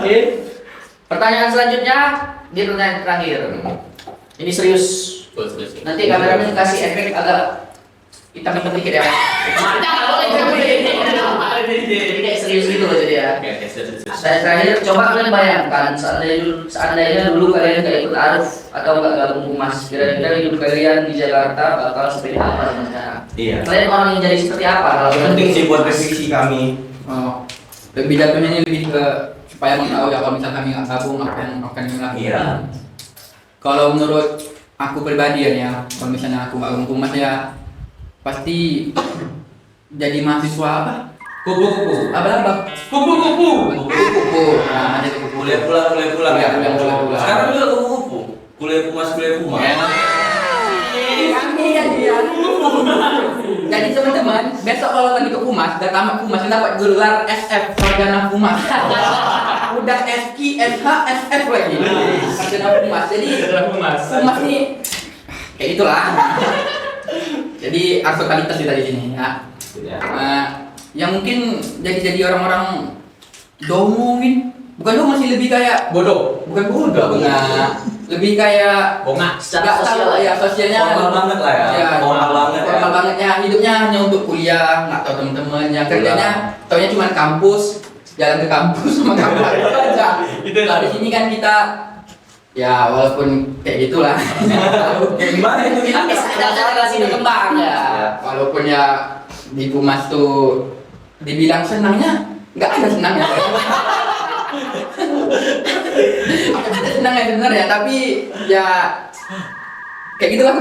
Oke. Pertanyaan selanjutnya, di pertanyaan terakhir. Ini serius. Nanti kameramen kasih efek agak hitam-hitam dikit ya. Jadi kayak serius gitu loh jadi ya. Saya terakhir coba kalian bayangkan seandainya dulu kalian nggak ikut Aruf atau nggak gabung Humas, kira-kira hidup kalian di Jakarta bakal seperti apa dengan sekarang? Iya. Kalian orang yang jadi seperti apa kalau Penting sih buat refleksi kami. Oh, lebih jatuhnya ini lebih ke supaya mengetahui ya kalau misalnya kami nggak gabung apa yang akan kami lakukan. Iya. Kalau menurut aku pribadi ya, kalau misalnya aku nggak gabung Humas ya pasti jadi mahasiswa apa? Kupu-kupu. Apa? Kupu-kupu. Kupu-kupu. Nah, ada kupu-kupu. Kuliah pulang ya. Kuliah pulang. Sekarang juga kupu-kupu. Kuliah Humas. Jadi teman-teman, besok kalau lagi ke Humas, udah tamat Humas, dapat gelar SF Sarjana Humas. Udah SK, SH, SF lagi. Sarjana Humas. Jadi Humas ini kayak itulah. Jadi harus totalitas kita di sini ya. Yang mungkin jadi orang-orang domongin, bukan masih lebih kayak Bodoh. bukan bodoh, enggak. Lebih kayak Bongak secara sosial ya, sosialnya formal banget lah ya. Formal banget ya. Formal banget ya, hidupnya hanya untuk kuliah, nggak tahu temen-temen, yang kerjanya taunya cuma kampus, jalan ke kampus sama kampus itu aja. Nah, di sini kan kita ya walaupun kayak gitulah. Gimana itu Tapi ada relasi berkembang ya. Walaupun ya di Humas tuh dibilang senangnya, nggak ada senangnya. Ada senangnya bener ya, tapi ya kayak gitu lah.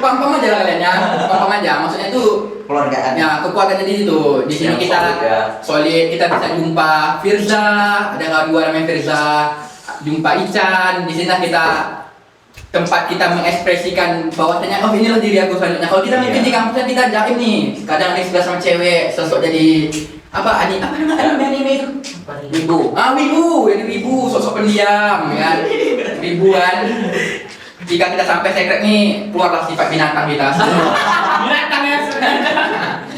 Pam-pam aja lah kalian ya, pam-pam aja. Maksudnya itu keluargaan. ya kekuatan jadi itu. Di sini Yang kita solid ya. solid, kita bisa jumpa Firza, ada kawan dua namanya Firza, jumpa Ican. Di sini kita tempat kita mengekspresikan bahwasanya oh inilah diri aku selanjutnya. Kalau kita mungkin di kampusnya kita jaim nih, kadang nih sebelah sama cewek, sosok jadi apa namanya anime itu? Wibu. Wibu, jadi wibu, sosok pendiam, kan? Wibuan. Jika kita sampai secret nih, keluarlah sifat binatang kita. Binatang ya sebenarnya.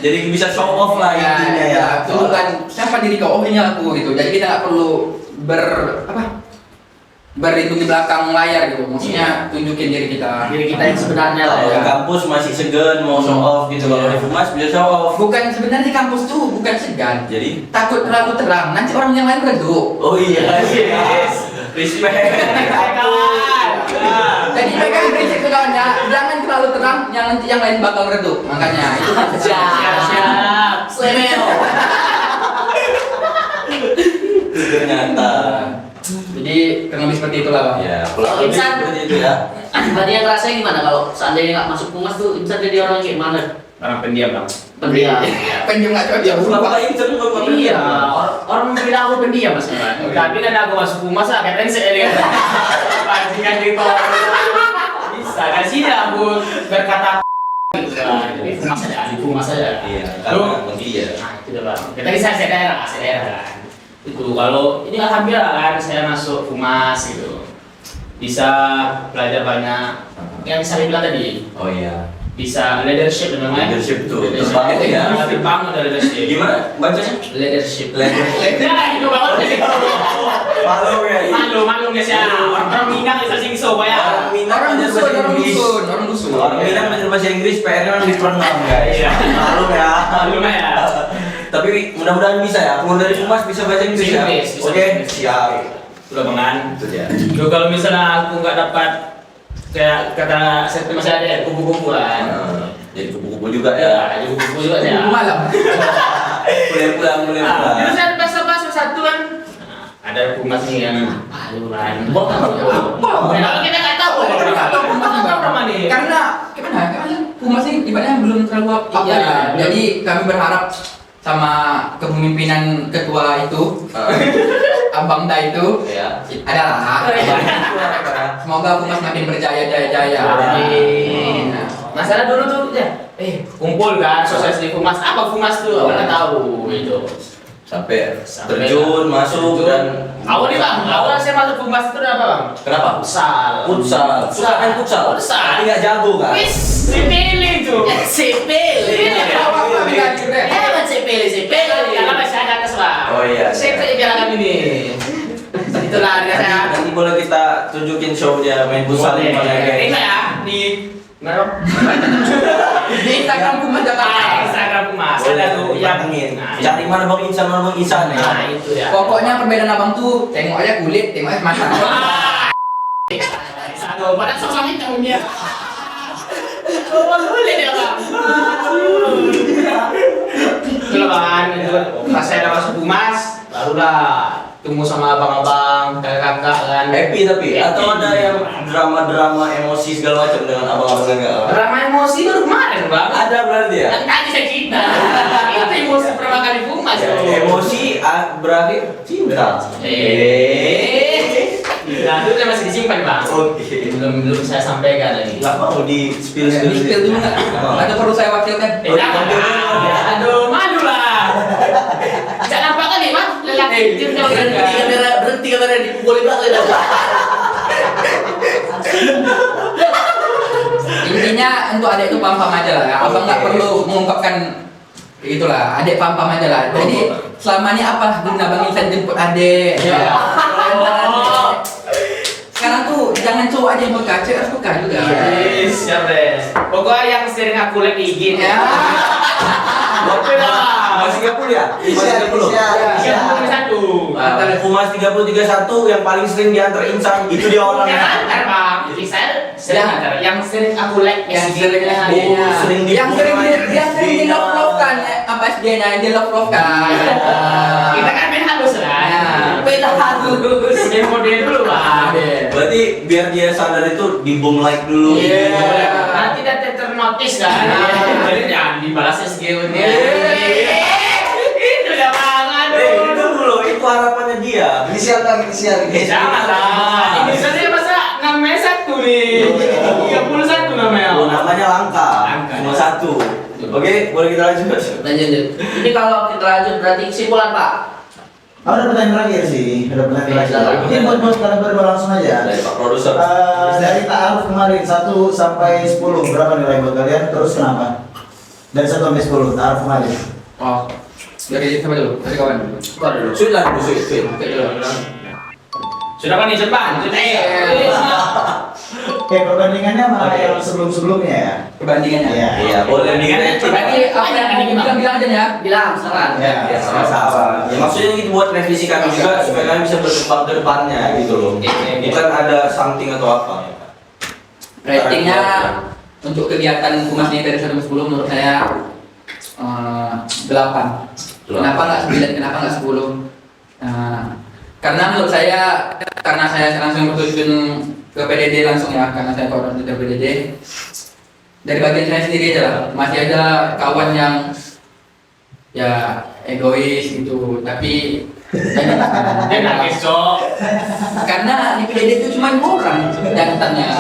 Jadi bisa show off lah intinya ya. Itu bukan siapa diri kau, oh ini aku gitu. Jadi kita nggak perlu berlindung di belakang layar gitu. Maksudnya tunjukin diri kita. Diri kita yang sebenarnya lah Kalau ya. di kampus masih segan mau show off gitu. Kalau di Humas bisa show off. Bukan sebenarnya di kampus tuh bukan segan. Jadi Takut terlalu terang, nanti orang yang lain redup. oh iya, respect. Jadi mereka berisik ke kawannya, jangan terlalu terang, yang nanti yang lain bakal redup. Makanya itu Siap. Slemeo. Ternyata. Jadi kurang lebih seperti itulah, Bang. Ya, Kalau lebih Insan? seperti itu ya. Tadi yang rasanya gimana kalau seandainya nggak masuk Humas tuh bisa jadi orang kayak mana? Orang pendiam bang. Pendiam. Pendiam nggak cocok. Bapak Insan bapak Iya, orang bilang aku pendiam mas kan. Tapi kan aku masuk Humas lah, katanya saya lihat. Pancingan di tol. Bisa kan sih aku berkata gitu kan. Jadi Humas aja, di Humas aja. Iya, Lu? karena dia. Nah itu dah bang. Kita bisa daerah kan. Itu kalau ini alhamdulillah kan saya masuk Humas gitu. Bisa belajar banyak. Yang bisa dibilang tadi. Oh iya. Bisa leadership namanya. Leadership tuh, terbangun ya. Terbangun dari leadership. Gimana bacanya? Leadership. Leadership. Ya, itu banget sih. Malu ya. Malu guys ya. Orang Minang bisa sing so Orang ya. Minang Orang belajar dusun, bahasa orang Inggris. dusun, orang dusun. Orang Minang belajar bahasa Inggris, PR-nya orang diperenam guys. Iya. Malu ya. Malu ya. Tapi mudah-mudahan bisa ya. Keluar dari Humas bisa bahasa Inggris ya. Inggris, bisa Oke, bahasa Inggris. siap. Sudah bangan. Itu dia. Yo kalau misalnya aku nggak dapat kayak kata saya masih ada ya kubu-kubu kan. Jadi kupu-kupu juga Ya, ya. ada kubu-kubu juga ya. Kubu malam. Boleh pulang. Itu saya pas satu kan. Ada Humas nih yang palu kan. Kalau kita nggak tahu. Kita nggak tahu Humas ini, Bang. Apa nih? Karena gimana? Karena Humas ini ibaratnya belum terlalu apa Iya. ya. Jadi kami berharap sama kepemimpinan ketua itu, Abang Da itu, Ya. adalah semoga Humas makin berjaya jaya. Amin. Masalah dulu tuh ya, kumpul kan sosialisasi Humas. Apa Humas tuh? Awalnya tahu itu. Sampai terjun, masuk dan Awal nih bang, awal saya masuk Humas itu apa bang? kenapa? Futsal. Futsal. Suka main futsal. Futsal. Tapi nggak jago kan? Wis, dipilih tuh. Sepele. Iya. Emang sepele. Kalau masih ada atas bang. Oh iya. Saya bilang kami nih. Itulah dia saya. Nanti boleh kita tunjukin show-nya main futsal Boleh. gimana guys. Ini ya di mana? Di Instagram Pumas Jakarta. Instagram Pumas. Ada tuh yang Cari mana Bang Insan, mana Bang Insan ya. Nah, itu ya. Pokoknya perbedaan abang tuh tengok aja kulit, tengok aja mata. Satu, pada sama itu dia. Coba boleh dia bang. Itulah bang, pas saya udah masuk Pumas, barulah tunggu sama abang-abang, kakak-kakak kan. Happy tapi atau ada yang drama-drama emosi segala macam dengan abang-abang enggak? Drama emosi baru kemarin bang. Ada berarti ya? Kan tadi saya cinta. Itu emosi pertama kali Pumas. Emosi berakhir cinta. Nah, itu masih disimpan bang. Oke. Belum saya sampaikan lagi. Nggak mau di spill Di spill dulu nggak? Ada perlu saya wakilkan? Aduh, malu lah. Jangan apa kali mas? Lelaki tim Berhenti kamera dipukulin belakang. Intinya untuk adik itu paham-paham aja lah ya. Abang nggak perlu mengungkapkan itulah, adik paham-paham aja lah. Jadi selama ini apa guna Bang Insan jemput adik? Ya. Sekarang tuh jangan cowok aja yang peka, cewek harus peka juga. Siap deh. Pokoknya yang sering aku lihat IG ya. Oke lah. Masih 30 ya? Masih 30. Siap 31. Antara Pumas 30 31 yang paling sering diantar Insan itu dia Yang orangnya. antar bang. Jadi saya sering antar. Yang sering aku like Yang SG sering nya. sering yang sering di love love kan, apa SG-nya di love love kan. Kita kan main halus lah. Beda halus. Model dulu bang. Berarti biar dia sadar itu di boom like dulu. Iya. Nanti dia ternotis kan. Jadi jangan dibalas SG-nya. Itu udah bang. Itu Aduh. dulu, itu harapannya dia. Inisial kan, inisial. Jangan lah. Ini saja masa namanya satu nih. 31 namanya. Oh, namanya langka. Langka. Cuma satu. Oke, boleh kita lanjut. Lanjut. Ini kalau kita lanjut berarti kesimpulan Pak. Ada pertanyaan terakhir sih, ada pertanyaan Oke, terakhir. silakan. Ini buat kalian berdua langsung aja. Dari Pak Produser. Dari ta'aruf kemarin 1 sampai 10 berapa nilai buat kalian? Terus kenapa? Dari 1 sampai 10 ta'aruf kemarin. Oh, dari siapa dulu? Dari kawan dulu. Kau dulu. Sweet lah dulu, sweet. Sudah kan nih Jepang? Perbandingannya sama yang sebelum-sebelumnya ya. Perbandingannya. Iya. Boleh Berarti apa yang mau bilang aja ya? Bilang sekarang. Ya. sama-sama. Ya maksudnya ini buat revisi kami juga supaya kami bisa berkembang ke depannya gitu loh. Bukan ada something atau apa. Ratingnya untuk kegiatan Pumas ini dari 1 sampai 10 menurut saya 8. Kenapa nggak 9? Kenapa nggak 10? Karena menurut saya, karena saya langsung bertujuan ke PDD langsung ya, karena saya koordinator PDD. Dari bagian saya sendiri aja lah, masih ada kawan yang ya egois gitu, tapi Dia nangis cok. karena di PDD itu cuma orang jantannya.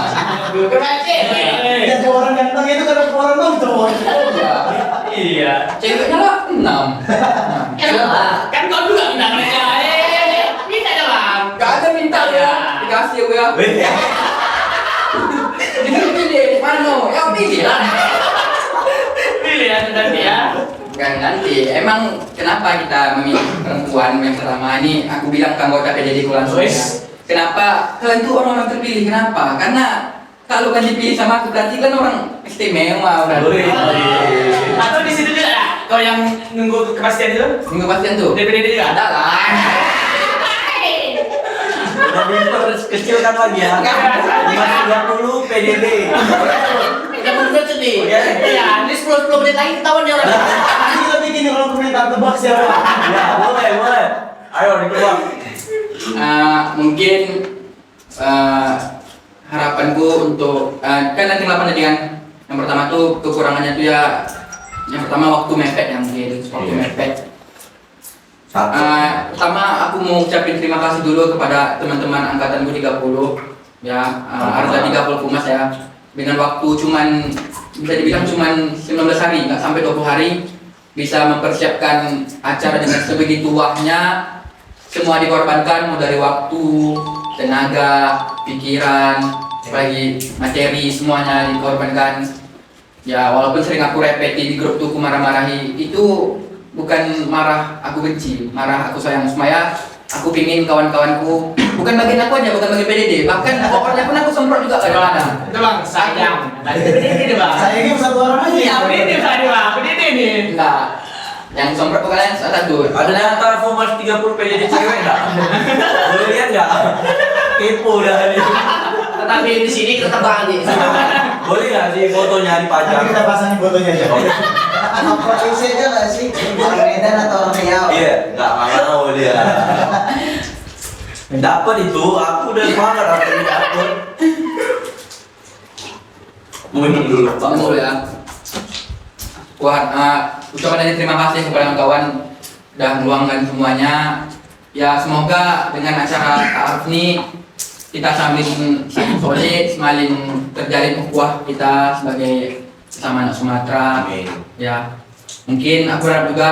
Yang orang ganteng itu karena orang dong cowok. Iya. Ceweknya lah 6. Kan kau juga minta mereka. Minta aja bang. Gak ada minta ya, dikasih ya. Jadi pilih mana? Ya pilih lah. Pilih ya nanti ya. Bukan nanti. Emang kenapa kita memilih perempuan yang pertama ini? Aku bilang ke anggota PJD langsung ya. Kenapa kalian tuh orang terpilih? Kenapa? Karena kalau kan dipilih sama aku berarti kan orang istimewa udah. Atau di situ juga ya? Kau yang nunggu kepastian itu? Nunggu pastian tuh. DPD juga Ada lah. Udah kecilkan lagi ya. Masih 20 PDD. Udah menurut nih. Iya. Ini 10 menit lagi ketahuan dia orang. Nanti kita bikin kalau komentar tebak siapa. Ya, boleh. Ayo ditebak. Mungkin harapanku untuk kan nanti 8 tadi kan. Yang pertama tuh kekurangannya tuh ya, yang pertama waktu mepet yang mungkin waktu mepet. Pertama aku mau ucapin terima kasih dulu kepada teman-teman angkatanku 30 ya, Arza 30 Pumas ya, dengan waktu cuman bisa dibilang cuman 19 hari, nggak sampai 20 hari bisa mempersiapkan acara dengan sebegitu wahnya. Semua dikorbankan, mau dari waktu, tenaga, pikiran, apalagi materi, semuanya dikorbankan. Ya walaupun sering aku repeti di grup tuh aku marah-marahi, itu bukan marah aku benci, marah aku sayang. Supaya aku pingin kawan-kawanku, bukan bagian aku aja, bukan bagian PDD, bahkan pokoknya pun aku semprot juga kadang-kadang. Itu bang, sayang. Tadi ini bang. Saya ini satu orang aja. Iya, ini tadi bang, ini nih. Enggak, yang semprot bukan kalian satu. Ada yang antara Fumas 30 PDD cewek enggak? Boleh lihat enggak? Kepo dah nih. Tetapi di sini kita bang nih. Boleh enggak sih fotonya dipajang? Nanti kita pasangin fotonya aja. Provinsi aja nggak sih? Orang Medan atau orang Riau? Iya, enggak mau dia. Dapat itu, aku udah semangat aku dapat. Minum dulu. Bangun dulu ya. Wah, ucapan dari terima kasih kepada kawan udah meluangkan semuanya. Ya semoga dengan acara Ta'aruf ini kita saling solid, saling terjalin ukhuwah kita sebagai sesama anak Sumatera. Amin. Ya, mungkin aku harap juga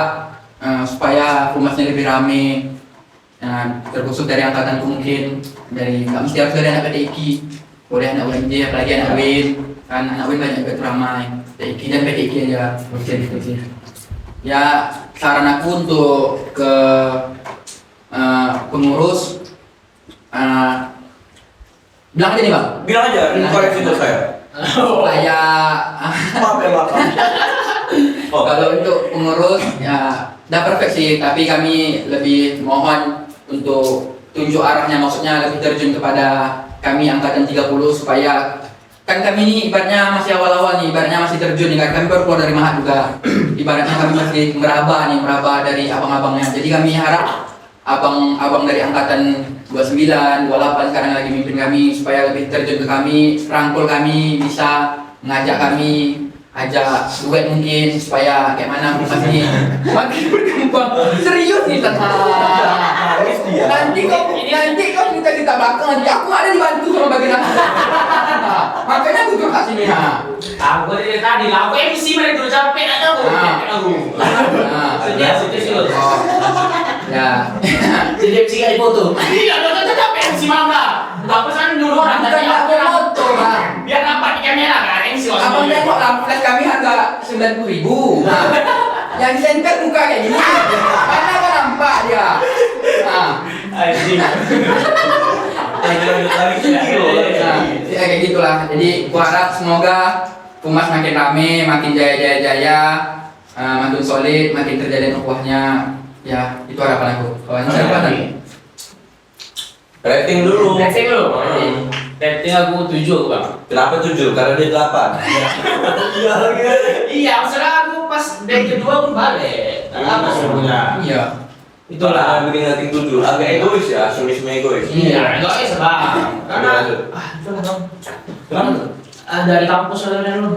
supaya Fumasnya lebih rame. Terkhusus dari angkatanku mungkin dari nggak mesti harus dari anak PDIK, boleh anak UMJ apalagi anak WIN, kan anak WIN banyak juga ramai. PDIK dan PDIK aja diskusi. Ya saran aku untuk ke pengurus bilang aja nih bang, Bilang aja, ini koreksi itu saya. supaya Maaf ya Bapak. Oh. kalau untuk pengurus ya udah perfect sih, tapi kami lebih mohon untuk tunjuk arahnya, maksudnya lebih terjun kepada kami angkatan 30 supaya kan kami ini ibaratnya masih awal-awal nih, ibaratnya masih terjun nih kan, kami baru keluar dari Mahat juga. Ibaratnya kami masih meraba dari abang-abangnya. Jadi kami harap abang-abang dari angkatan 29, 28 sekarang lagi mimpin kami supaya lebih terjun ke kami, rangkul kami, bisa ngajak kami, ajak duet mungkin supaya kayak mana Fumas ini makin berkembang. Serius nih nanti kau minta belakang, nanti aku ada dibantu sama bagian aku. Makanya aku curhat sini. Aku dari tadi lah, aku MC mana itu capek aja aku. Sudah. Ya. Jadi MC gak dipoto. Iya, udah capek MC mangga. Enggak pesan dulu orang Bukan tadi aku foto bang. biar nampak di kamera kan MC langsung. Abang tengok lampu flash kami harga 90.000. Nah, yang disenter muka kayak gini. Mana kan nampak dia. Nah, Anjing. Lanjut lagi kilo. nah, ya kayak gitulah. Jadi gua harap semoga Fumas makin rame, makin jaya, makin solid, makin terjalin ukhuwahnya. Ya, itu harapan aku. Kawan saya apa tadi? Rating dulu. Rating lu. Rating aku 7 aku bang. Kenapa 7? Karena dia 8. Iya, maksudnya aku pas day kedua aku balik. Apa sebenarnya? Iya. Itulah yang bikin rating 7. Agak egois ya, semisal egois. Iya, enggak bisa bang. Karena itulah bang. Kenapa tuh? Dari kampus saudara lu.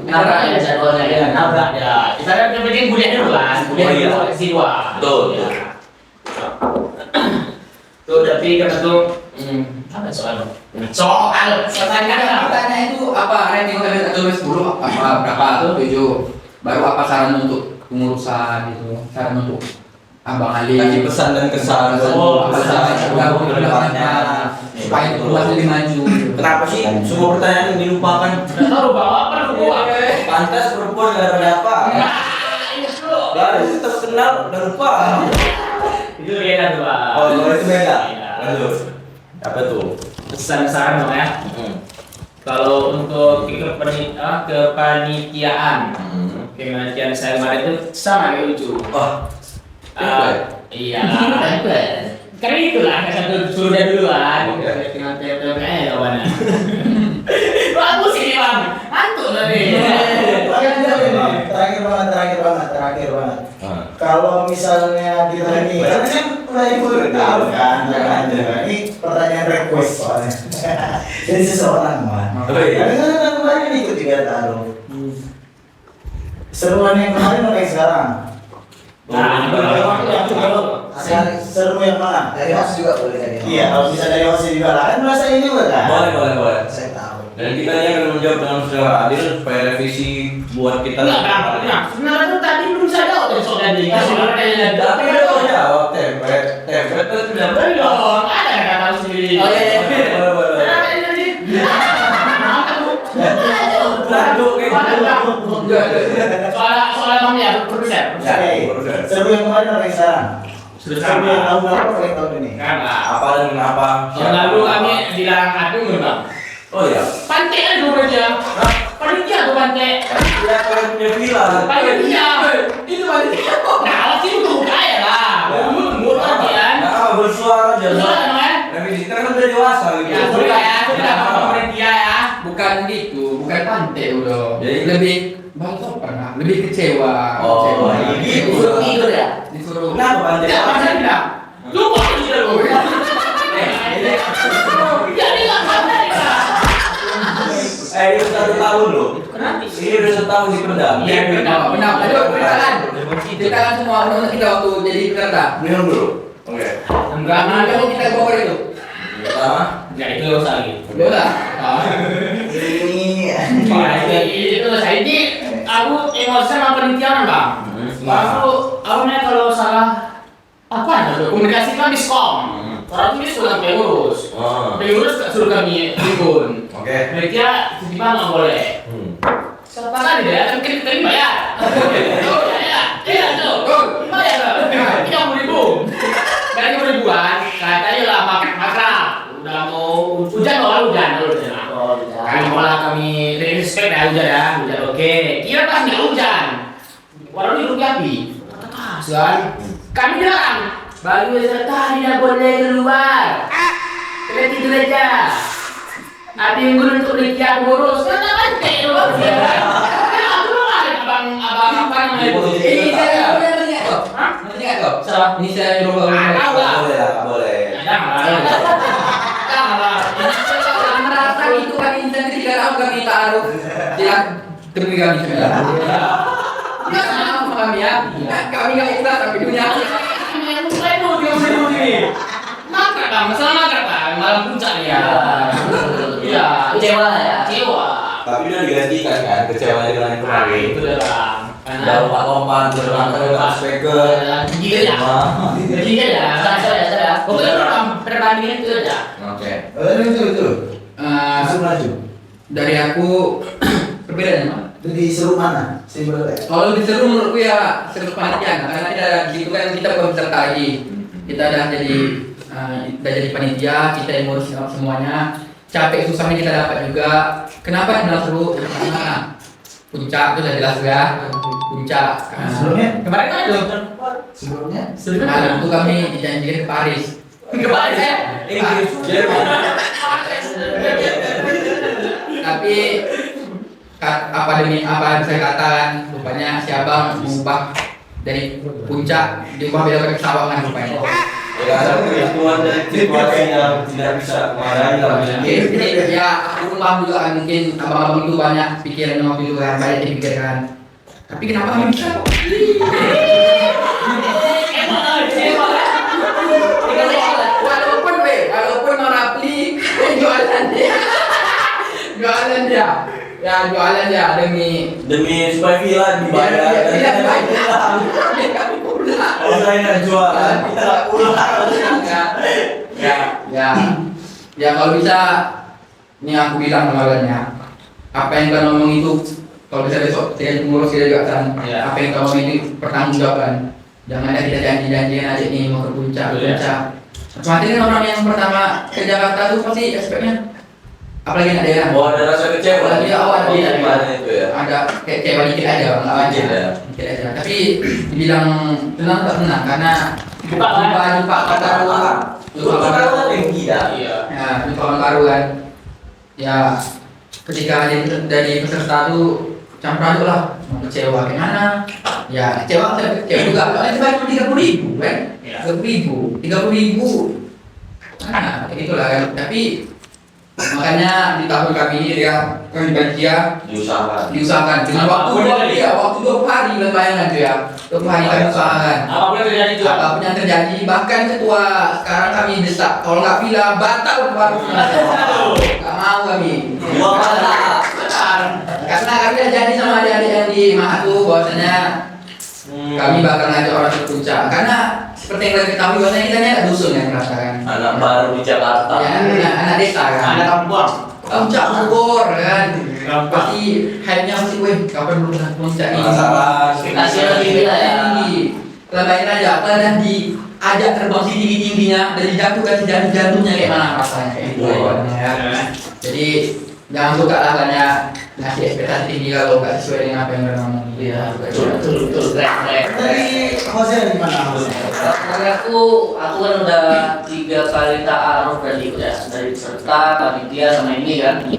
Nabrak ya jadwalnya ya. Nabrak ya. Kita kan yang penting kuliah dulu kan. Kuliah Oh, iya. dulu S2. Betul. Iya. Tuh, tapi kata tuh, apa soal? Pertanyaan. Pertanyaan itu apa? Rating kalian atau 10 apa berapa? 7. Baru apa saran untuk pengurusan gitu? Saran untuk Abang Ali. Kasih pesan dan kesan. Oh, apa saran untuk kedepannya supaya Fumas lebih maju. Kenapa sih semua pertanyaan dilupakan? Nggak tahu bawa apa lu gua. Pantas perempuan gak ada apa? Nah, itu loh. Baru terkenal udah lupa. Itu beda tuh, Pak. Oh, kalau itu beda. Iya. Lanjut. Apa tuh? Besar-besaran dong ya. Kalau untuk kepanitiaan, kepanitiaan saya kemarin itu sama kayak lucu. Wah. Iya. Karena itulah kan satu suruh dia duluan. Tinggal kayak jawabannya. Bagus ini bang, mantul tadi. Terakhir banget. Kalau misalnya kita ini, karena kan udah ibu tahu kan, ini pertanyaan request soalnya. Jadi seseorang mah. Oh, iya. Karena kemarin ikut juga taruh. Seruan yang kemarin mulai sekarang. Nah, Seru yang mana? Dari host juga boleh dari host. Iya, kalau bisa dari host juga lah. Kan merasa ini juga kan? Boleh. Saya tahu. Dan kita ini akan menjawab dengan secara adil supaya revisi buat kita. Enggak, sebenarnya tuh tadi belum saya jawab tuh soal tadi. Tapi udah mau jawab, template itu udah Belum, ada kata sendiri. Oh iya. Boleh. Ronaldo kayak Soalnya emangnya produser. Oke, seru yang kemarin apa yang sekarang? Sudah Seru yang sama. tahun berapa yang tahun ini? Kan lah. apa dan kenapa? Yang lalu kami dilarang adu bang. Oh ya. Pantai ada dulu aja. Panitia tuh pantai. Dia kalian punya villa. Panitia. Itu panitia. Nah, waktu itu buka ya lah. Mulu kan. Nah, bersuara aja. Betul kan? Revisi kan udah dewasa gitu. Ya, sudah ya. Sudah apa panitia ya. Bukan gitu, bukan pantai udah. Jadi? Lebih Bang Topan, lebih kecewa. Oh, kecewa. gitu. Disuruh tidur ya. Disuruh. Kenapa pantai? Tidak masa tidak. Lupa tidak lu. Jadi nggak ada ya. Ini udah 1 tahun loh. Kenapa? Ini udah 1 tahun di Perdam. Iya, Benar, benar. Ayo, kita kan semua undang kita waktu jadi peserta. Minum dulu. Oke. Enggak Kami ada. kalau kita bawa itu. Pertama. Ya itu usah lagi. Udah lah. Ini Itu saya ini aku emosi sama penelitian bang. Aku nih kalau salah apa ya komunikasi kan diskom. Orang ini sudah pengurus. Oh. Pengurus suruh kami tribun. Oke. Mereka tiba-tiba nggak boleh. Siapa kan dia kan kita bayar. Oh ya, iya tuh. Bayar lah. 30.000. Dari 30.000-an, katanya lah makrab. Udah mau hujan lalu hujan. Kami malah kami respect ya hujan oke. Kira pas nggak hujan, warung itu api. Kan? Kami bilang, bagi peserta tidak boleh keluar. Kalian tidur aja. Ada yang guru untuk panitia ngurus, kan apa sih lu? Aku abang apa namanya? Ini saya Hah? Nanti nggak kok? Salah. Ini saya nyuruh Ah, tahu lah. Boleh lah, boleh. Jangan. Saya merasa itu kan insan ketika tahu kami taruh jelas demi kami sebenarnya. Tidak sama kami ya. Kami nggak ikhlas tapi dunia. Makrab bang, masalah makrab bang, malam puncak ya. Iya, Kecewa ya. kecewa. Tapi udah digantikan kan kecewa dengan yang kemarin. Itu dah bang. Udah lompat-lompat, berlangkah speaker. Gila ya. Gila ya. Saya. Pokoknya perbandingan itu aja. Oke. itu. Eh, Langsung maju. dari aku perbedaan Pak. Itu di seru mana? Simpelnya. Kalau lebih seru menurutku ya seru panitia karena kita gitu kan kita bukan peserta lagi. Kita udah jadi panitia, kita yang ngurus semuanya. Capek susahnya kita dapat juga. Kenapa bilang seru? Karena puncak itu udah jelas ya. Puncak. Sebelumnya? Kemarin kan itu. Sebelumnya? Malam itu kami dijanjikan ke Paris. Kemarin ya. Inggris, Jerman. Tapi apa demi apa yang saya katakan rupanya si abang mengubah dari puncak diubah beda ke Sawangan rupanya. Ya ada ketentuan dari situasi yang tidak bisa mengalami lah. Jadi ya aku paham juga kan mungkin abang-abang itu banyak pikiran yang waktu itu kan banyak dipikirkan. Tapi kenapa kami bisa kok? Walaupun Norapli jualan dia, ya jualan dia Demi supaya villa dibayar. tidak kami pulang. Oh, saya nggak jualan, kita nggak pulang. Ya kalau bisa ini aku bilang kemarinnya apa yang kau ngomong itu kalau bisa besok ketika pengurus kita juga kan Ya. apa yang kau ngomong itu pertanggungjawabkan. Jangan ada kita janji-janjian aja nih mau ke puncak. Otomatis kan orang yang pertama ke Jakarta tuh pasti aspeknya apalagi anak daerah. Oh, ada rasa kecewa. Apalagi awal Oh, dia gimana itu ya? ada kayak kecewa dikit aja nggak banyak. Dikit ya. Dikit aja. Tapi dibilang tenang tak tenang karena Jumpa kan? jumpa baru. Itu kan yang tidak. Iya. Ya, jumpa orang baru kan. Ya, ketika dari peserta tuh campur aduk lah, mau kecewa gimana? Ya kecewa juga. Soalnya cuma 30.000 kan? Iya. 30.000. Nah, kayak gitulah kan. Tapi makanya di tahun kami ini ya kami panitia diusahakan dengan waktu 20 hari lah bayangan tuh ya 20 hari kami usahakan Apapun yang terjadi juga. apapun yang terjadi bahkan ketua sekarang kami desak kalau nggak villa batal baru nggak mau kami karena kami udah janji sama adik-adik yang di Mahatu bahwasanya kami bakal ngajak orang ke puncak karena seperti yang kita ketahui bahwasanya kita ini ada dusun yang merasakan Anak baru di Jakarta. ya anak desa kan Ada kampung. puncak Bogor kan. Pasti hype-nya pasti kapan belum puncak ini. Penasaran. Ekspektasinya lebih gila ya. Kalau bayangin aja, kalau dah diajak terbang tinggi-tingginya dan dijatuhkan jatuhnya kayak mana rasanya kayak gitu ya. Jadi jangan suka lah hanya ngasih ekspektasi tinggi kalau nggak sesuai dengan apa yang mereka ngomong. Iya, betul. Keren. Dari Jose gimana? Karena aku kan udah 3 kali ta'aruf dari dari peserta, panitia sama ini kan.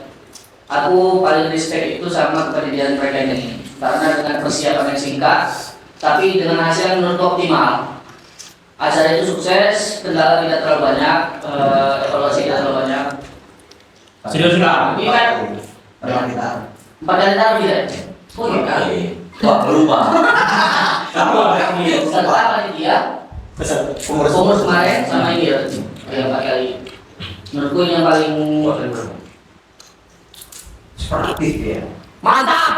Aku paling respect itu sama kepanitiaan mereka ini. Karena dengan persiapan yang singkat, tapi dengan hasil yang menurutku optimal. Acara itu sukses, kendala tidak terlalu banyak, evaluasi tidak terlalu banyak. Sudah. Ini kan Pernah kita 4 kali ta'aruf tidak? Oh iya kali. Wah, lupa. Kamu Peserta, panitia, pengurus kemarin sama ini ya, 4 kali. Menurutku ini yang paling sportif ya. mantap.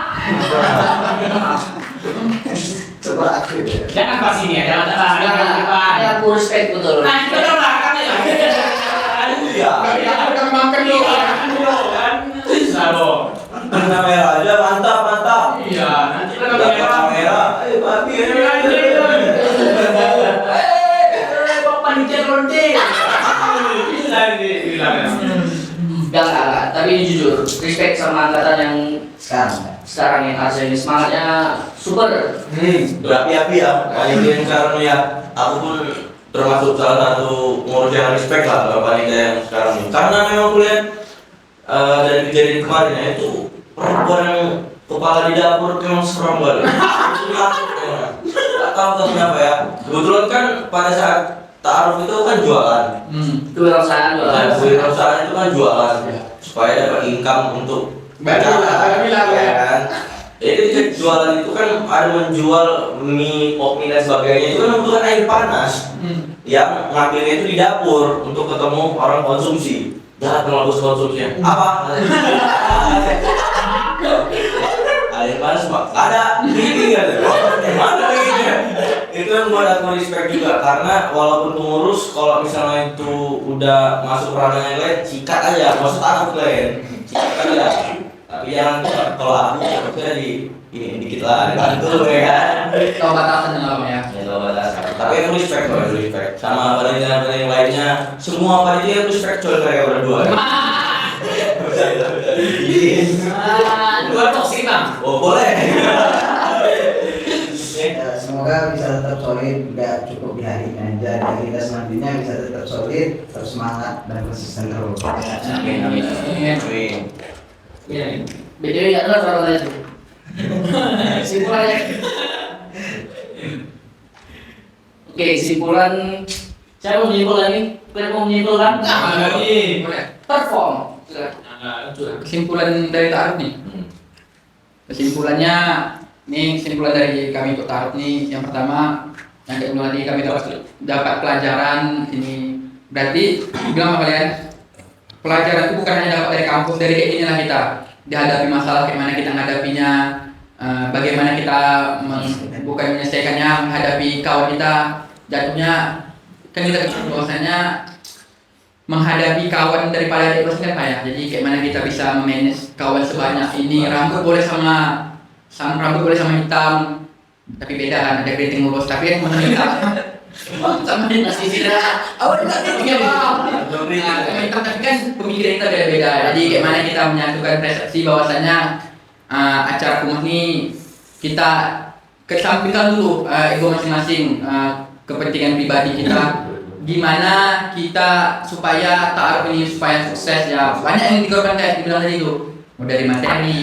Super aktif ya. jangan pas ini ya, jangan Ini aku respect betul. Nah, itu dong lah kan ya. Iya. Udah makan dulu. Kan bisa dong. Warna merah aja mantap. Iya, nanti kan Warna merah. Ayo babi. Bapak panitia lonte. Bisa dibilang. Enggak, tapi ini jujur, respect sama angkatan yang Sekarang sekarang yang Arsa ini semangatnya super. Berapi-api ya. Paling yang sekarang ya. Aku pun termasuk salah satu pengurus yang respect lah kalau panitia yang sekarang ini. Karena memang kuliah dari kejadian kemarin ya, itu perempuan yang kepala di dapur memang serem banget. Itu takut memang. Gak tahu kenapa ya. Kebetulan kan pada saat ta'aruf itu kan jualan. Kewirausahaan Nah, kewirausahaan itu kan jualan supaya dapat income untuk Betul, bilang ya. kan. Jadi jualan itu kan ada menjual mie, pop mie dan sebagainya itu kan membutuhkan air panas yang ngambilnya itu di dapur untuk ketemu orang konsumsi. Jahat sama bos konsumsinya. Apa? Air panas mak ada ini kan? Mana ini? Itu yang buat aku respect juga karena walaupun pengurus kalau misalnya itu udah masuk ranah yang lain sikat aja, maksud aku lain sikat aja. Tapi jangan kalau aku maksudnya di ini dikit lah, dibantu ya kan. Tahu batasan apa ya? Ya tahu batasan. Tapi aku respect sama panitia yang lainnya. Semua panitia aku respect coy mereka berdua. Dua toksik bang. Oh boleh. semoga bisa tetap solid, tidak cukup di hari ini aja. Dan kita selanjutnya bisa tetap solid, terus semangat dan konsisten terus. Amin. Iya. BTW nggak terus orang itu. Simpulannya. Oke, simpulan. Saya mau menyimpulkan nih. Kalian mau menyimpulkan? Perform. Kesimpulan dari ta'aruf nih. Kesimpulannya kesimpulan dari kami untuk ta'aruf nih, yang pertama yang kedua tadi kami dapat pelajaran ini. Berarti bilang sama kalian, pelajaran itu bukan hanya dapat dari kampus, dari kayak gini lah kita dihadapi masalah, bagaimana kita menghadapinya, bagaimana kita bukan menyelesaikannya, menghadapi kawan kita jatuhnya. Kan kita bahwasanya menghadapi kawan daripada adik kelas kan payah. Jadi kayak mana kita bisa memanage kawan sebanyak ini. Rambut boleh sama rambut boleh sama hitam, tapi beda kan, ada keriting lurus tapi yang mana hitam sama Masih tidak. awal kita keriting ya bang. Nah, sama hitam tapi kan pemikiran kita beda-beda. Jadi kayak mana kita menyatukan persepsi bahwasanya acara kumah ini kita kesampingkan dulu ego masing-masing, kepentingan pribadi kita. Gimana kita supaya ta'aruf ini supaya sukses ya, banyak yang dikorbankan kayak dibilang tadi itu, mulai dari materi,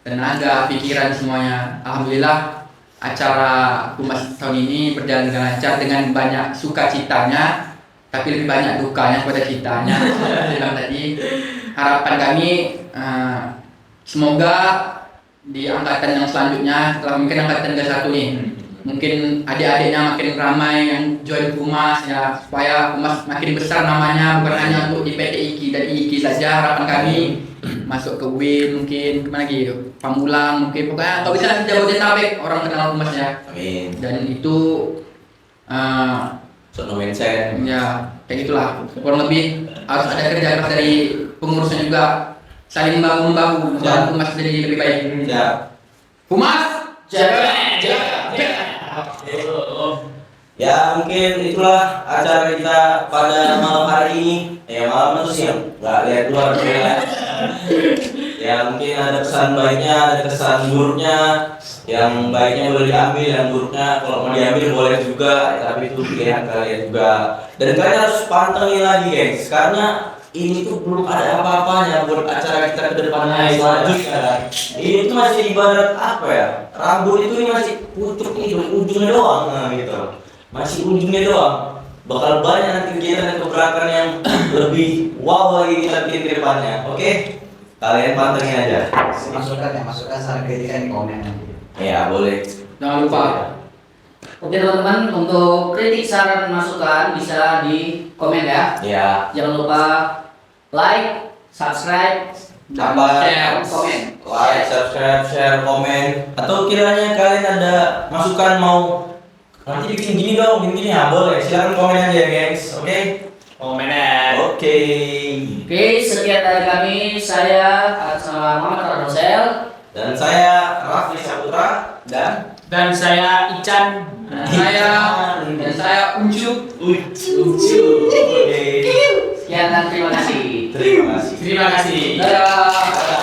tenaga, pikiran semuanya. Alhamdulillah acara Humas tahun ini berjalan dengan lancar dengan banyak sukacitanya, tapi lebih banyak dukanya pada citanya. Bilang tadi harapan kami semoga di angkatan yang selanjutnya, setelah mungkin angkatan ke-1 nih, mungkin adik-adiknya makin ramai yang join Humas ya, supaya Humas makin besar namanya, bukan hanya untuk di PT IKI dan IKI saja. Harapan kami masuk ke WIN, mungkin kemana lagi, Pamulang mungkin, pokoknya kalau bisa nanti Jabodetabek orang kenal Humas ya. Amin. Dan itu Sono mention. ya kayak gitulah, kurang lebih harus ada kerja keras dari pengurusnya juga. saling membangun dan Pumas jadi lebih baik. Ya. Pumas, jaga. Ya mungkin itulah acara kita pada malam hari ini. Ya malam atau siang, nggak lihat luar ya. Ya mungkin ada kesan baiknya, ada kesan buruknya. Yang baiknya boleh diambil, yang buruknya kalau mau diambil boleh juga. Tapi itu pilihan kalian juga. Dan kalian harus pantengin lagi guys, karena ini tuh belum ada apa-apanya buat acara kita ke depannya selanjutnya. Ini tuh masih ibarat apa ya? Rambut itu masih pucuk itu ujungnya doang, nah gitu. Masih ujungnya doang. Bakal banyak nanti kegiatan dan gebrakan yang lebih wow lagi kita bikin ke depannya. Oke? Kalian pantengin aja. Masukkan saran kritikan di komen nanti. Ya, boleh. Jangan lupa. Oke teman-teman, untuk kritik saran masukan bisa di komen ya. Ya. Jangan lupa like, subscribe, dan Apa? share, komen. Like, subscribe, share, komen. Atau kiranya kalian ada masukan mau nanti bikin gini dong, bikin gini ya boleh. Silakan komen aja guys. Oke? Komenan. Oke. Oke, sekian dari kami. Saya Muhammad Radosel. Dan saya Raffi Saputra dan Dan saya Ican. Saya Unjuk. Oke. Sekian dan terima kasih. Terima kasih. Terima kasih. Dadah.